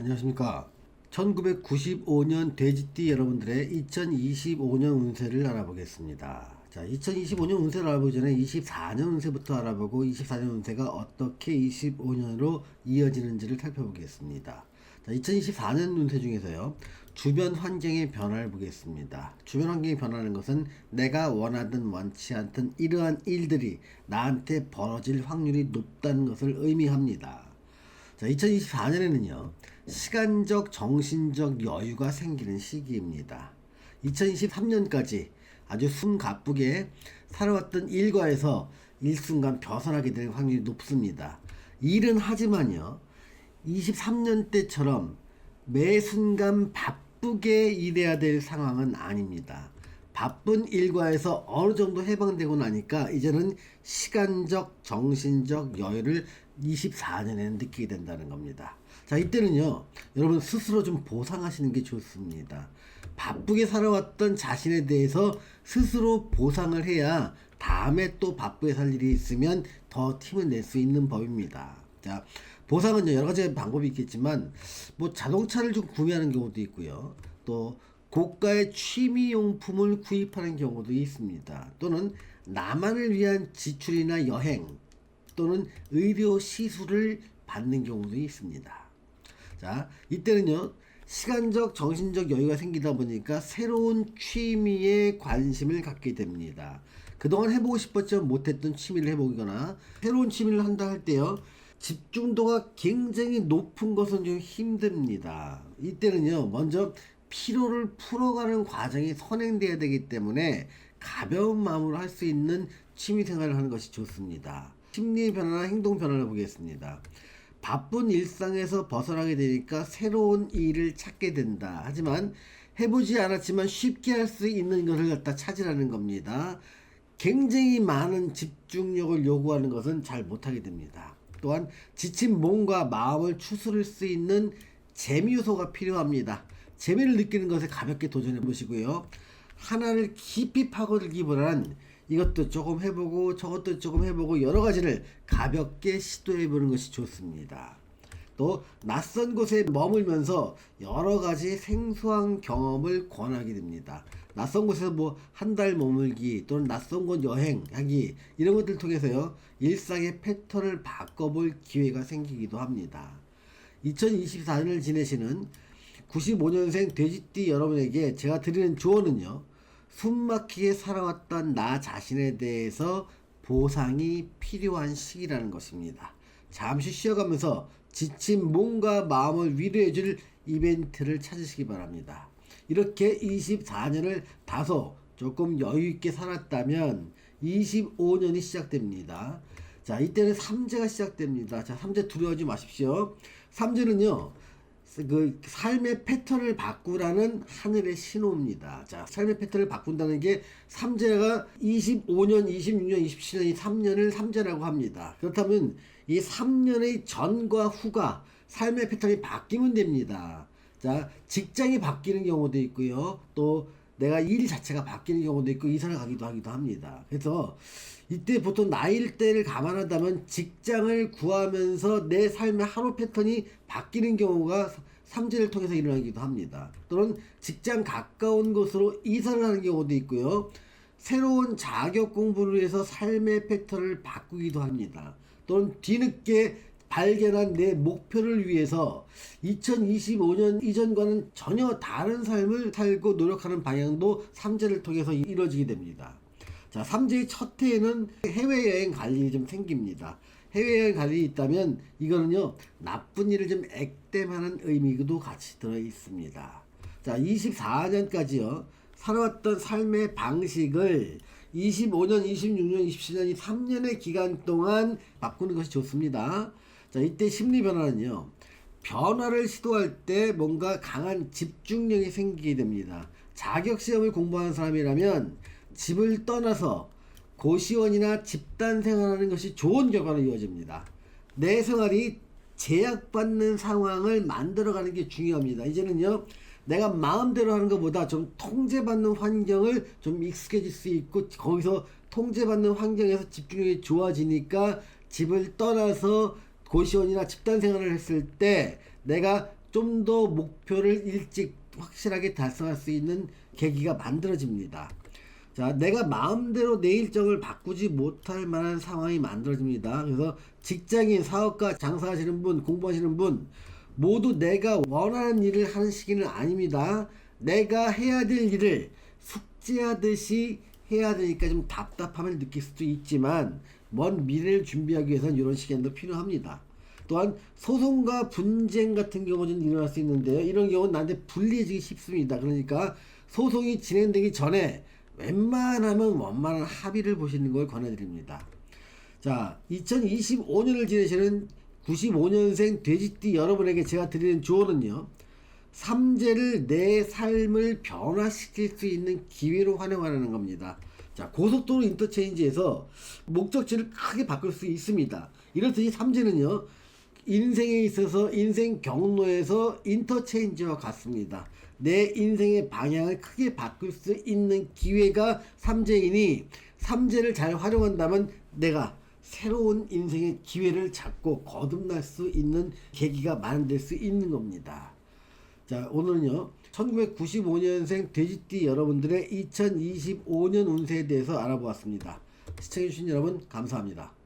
안녕하십니까. 1995년 돼지띠 여러분들의 2025년 운세를 알아보겠습니다. 자, 2025년 운세를 알아보기 전에 24년 운세부터 알아보고 24년 운세가 어떻게 25년으로 이어지는지를 살펴보겠습니다. 자, 2024년 운세 중에서요, 주변 환경의 변화를 보겠습니다. 주변 환경이 변하는 것은 내가 원하든 원치 않든 이러한 일들이 나한테 벌어질 확률이 높다는 것을 의미합니다. 자, 2024년에는요, 시간적, 정신적 여유가 생기는 시기입니다. 2023년까지 아주 숨가쁘게 살아왔던 일과에서 일순간 벗어나게 될 확률이 높습니다. 일은 하지만요, 23년 때처럼 매 순간 바쁘게 일해야 될 상황은 아닙니다. 바쁜 일과에서 어느 정도 해방되고 나니까 이제는 시간적, 정신적 여유를 24년에는 느끼게 된다는 겁니다. 자, 이때는요, 여러분 스스로 좀 보상하시는 게 좋습니다. 바쁘게 살아왔던 자신에 대해서 스스로 보상을 해야 다음에 또 바쁘게 살 일이 있으면 더 팀을 낼 수 있는 법입니다. 자, 보상은요, 여러 가지 방법이 있겠지만, 뭐 자동차를 좀 구매하는 경우도 있고요. 또 고가의 취미용품을 구입하는 경우도 있습니다. 또는 나만을 위한 지출이나 여행 또는 의료 시술을 받는 경우도 있습니다. 자, 이때는요, 시간적, 정신적 여유가 생기다 보니까 새로운 취미에 관심을 갖게 됩니다. 그동안 해보고 싶었지만 못했던 취미를 해보거나 새로운 취미를 한다 할 때요, 집중도가 굉장히 높은 것은 좀 힘듭니다. 이때는요, 먼저 피로를 풀어가는 과정이 선행돼야 되기 때문에 가벼운 마음으로 할 수 있는 취미 생활을 하는 것이 좋습니다. 심리 변화나 행동 변화를 보겠습니다. 바쁜 일상에서 벗어나게 되니까 새로운 일을 찾게 된다. 하지만 해보지 않았지만 쉽게 할 수 있는 것을 갖다 찾으라는 겁니다. 굉장히 많은 집중력을 요구하는 것은 잘 못하게 됩니다. 또한 지친 몸과 마음을 추스를 수 있는 재미 요소가 필요합니다. 재미를 느끼는 것에 가볍게 도전해 보시고요. 하나를 깊이 파고들기보다는 이것도 조금 해보고 저것도 조금 해보고 여러 가지를 가볍게 시도해 보는 것이 좋습니다. 또 낯선 곳에 머물면서 여러 가지 생소한 경험을 권하게 됩니다. 낯선 곳에서 뭐 한 달 머물기 또는 낯선 곳 여행하기 이런 것들을 통해서요, 일상의 패턴을 바꿔볼 기회가 생기기도 합니다. 2024년을 지내시는 95년생 돼지띠 여러분에게 제가 드리는 조언은요, 숨막히게 살아왔던 나 자신에 대해서 보상이 필요한 시기라는 것입니다. 잠시 쉬어가면서 지친 몸과 마음을 위로해줄 이벤트를 찾으시기 바랍니다. 이렇게 24년을 다소 조금 여유있게 살았다면 25년이 시작됩니다. 자, 이때는 삼재가 시작됩니다. 자, 삼재 두려워하지 마십시오. 삼재는요, 그 삶의 패턴을 바꾸라는 하늘의 신호입니다. 자, 삶의 패턴을 바꾼다는 게 삼재가 25년, 26년, 27년 이 3년을 삼재라고 합니다. 그렇다면 이 3년의 전과 후가 삶의 패턴이 바뀌면 됩니다. 자, 직장이 바뀌는 경우도 있고요. 또 내가 일 자체가 바뀌는 경우도 있고 이사를 가기도 하기도 합니다. 그래서 이때 보통 나이대를 감안한다면 직장을 구하면서 내 삶의 하루 패턴이 바뀌는 경우가 삼재를 통해서 일어나기도 합니다. 또는 직장 가까운 곳으로 이사를 하는 경우도 있고요. 새로운 자격 공부를 위해서 삶의 패턴을 바꾸기도 합니다. 또는 뒤늦게 발견한 내 목표를 위해서 2025년 이전과는 전혀 다른 삶을 살고 노력하는 방향도 삼재를 통해서 이루어지게 됩니다. 자, 삼재의 첫 해에는 해외여행 갈 일이 좀 생깁니다. 해외여행 갈 일이 있다면 이거는요, 나쁜 일을 좀 액땜하는 의미도 같이 들어 있습니다. 자, 24년까지요, 살아왔던 삶의 방식을 25년, 26년, 27년 이 3년의 기간 동안 바꾸는 것이 좋습니다. 자, 이때 심리 변화는요, 변화를 시도할 때 뭔가 강한 집중력이 생기게 됩니다. 자격시험을 공부하는 사람이라면 집을 떠나서 고시원이나 집단 생활하는 것이 좋은 결과로 이어집니다. 내 생활이 제약받는 상황을 만들어가는 게 중요합니다. 이제는요, 내가 마음대로 하는 것보다 좀 통제받는 환경을 좀 익숙해질 수 있고, 거기서 통제받는 환경에서 집중력이 좋아지니까 집을 떠나서 고시원이나 집단 생활을 했을 때 내가 좀 더 목표를 일찍 확실하게 달성할 수 있는 계기가 만들어집니다. 자, 내가 마음대로 내 일정을 바꾸지 못할 만한 상황이 만들어집니다. 그래서 직장인, 사업가, 장사하시는 분, 공부하시는 분 모두 내가 원하는 일을 하는 시기는 아닙니다. 내가 해야 될 일을 숙제하듯이 해야 되니까 좀 답답함을 느낄 수도 있지만 먼 미래를 준비하기 위해서는 이런 시간도 필요합니다. 또한 소송과 분쟁 같은 경우는 일어날 수 있는데요. 이런 경우는 나한테 불리해지기 쉽습니다. 그러니까 소송이 진행되기 전에 웬만하면 원만한 합의를 보시는 걸 권해드립니다. 자, 2025년을 지내시는 95년생 돼지띠 여러분에게 제가 드리는 조언은요. 삼재를 내 삶을 변화시킬 수 있는 기회로 활용하라는 겁니다. 자, 고속도로 인터체인지에서 목적지를 크게 바꿀 수 있습니다. 이렇듯이 삼재는요. 인생에 있어서 인생 경로에서 인터체인지와 같습니다. 내 인생의 방향을 크게 바꿀 수 있는 기회가 삼재이니 삼재를 잘 활용한다면 내가 새로운 인생의 기회를 잡고 거듭날 수 있는 계기가 마련될 수 있는 겁니다. 자, 오늘은요 1995년생 돼지띠 여러분들의 2025년 운세에 대해서 알아보았습니다. 시청해주신 여러분 감사합니다.